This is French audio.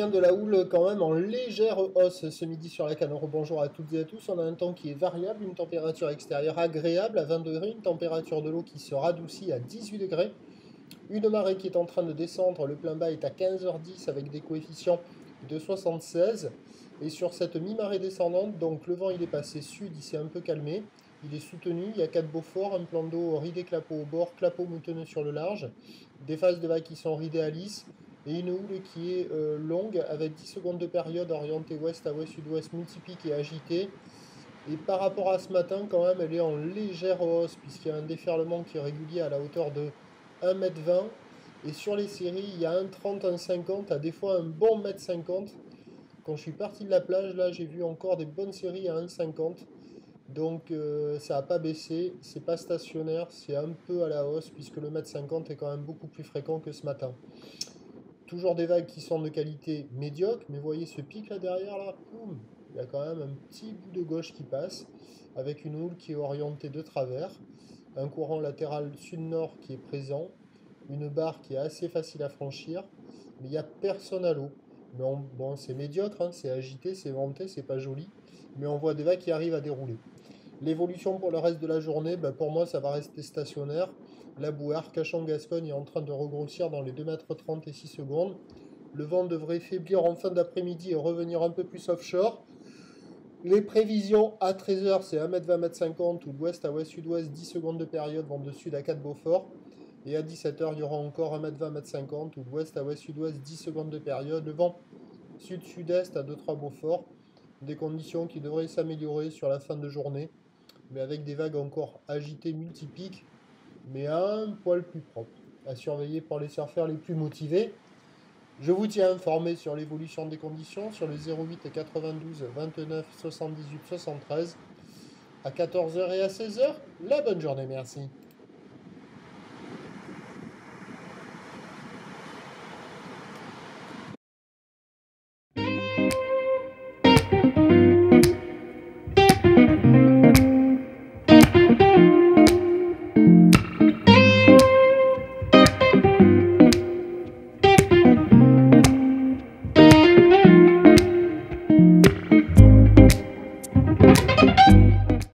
de la houle quand même en légère hausse ce midi sur la canne. Bonjour à toutes et à tous. On a un temps qui est variable, une température extérieure agréable à 20 degrés, une température de l'eau qui se radoucit à 18 degrés, une marée qui est en train de descendre. Le plein bas est à 15h10 avec des coefficients de 76. Et sur cette mi-marée descendante, donc le vent il est passé sud, il s'est un peu calmé. Il est soutenu, il y a 4 Beaufort, un plan d'eau ridé clapot au bord, clapot moutoneux sur le large, des phases de vagues qui sont ridées à lisse, et une houle qui est longue avec 10 secondes de période orientée ouest à ouest, sud-ouest, multiplique et agitée. Et par rapport à ce matin, quand même, elle est en légère hausse, puisqu'il y a un déferlement qui est régulier à la hauteur de 1,20 m. Et sur les séries, il y a 1,30 m, 1,50 m, à des fois un bon 1,50 m. Quand je suis parti de la plage, là, j'ai vu encore des bonnes séries à 1,50 m. Donc ça n'a pas baissé, c'est pas stationnaire, c'est un peu à la hausse, puisque le 1,50 m est quand même beaucoup plus fréquent que ce matin. Toujours des vagues qui sont de qualité médiocre, mais voyez ce pic là derrière là, boum, il y a quand même un petit bout de gauche qui passe, avec une houle qui est orientée de travers, un courant latéral sud-nord qui est présent, une barre qui est assez facile à franchir, mais il n'y a personne à l'eau. Bon, c'est médiocre, hein, c'est agité, c'est venté, c'est pas joli, mais on voit des vagues qui arrivent à dérouler. L'évolution pour le reste de la journée, pour moi, ça va rester stationnaire. La bouée Arcachon-Gascogne est en train de regrossir dans les 2,30 m et 6 secondes. Le vent devrait faiblir en fin d'après-midi et revenir un peu plus offshore. Les prévisions à 13h, c'est 1,20 m, 1,50 m, ou d'ouest à ouest-sud-ouest, 10 secondes de période, vent de sud à 4 Beaufort. Et à 17h, il y aura encore 1,20 m, 1,50 m, ou d'ouest à ouest-sud-ouest, 10 secondes de période. Le vent sud-sud-est à 2-3 Beaufort. Des conditions qui devraient s'améliorer sur la fin de journée, mais avec des vagues encore agitées multipiques, mais un poil plus propre. À surveiller pour les surfeurs les plus motivés. Je vous tiens informé sur l'évolution des conditions sur le 08 92 29 78 73 à 14h et à 16h. La bonne journée, merci.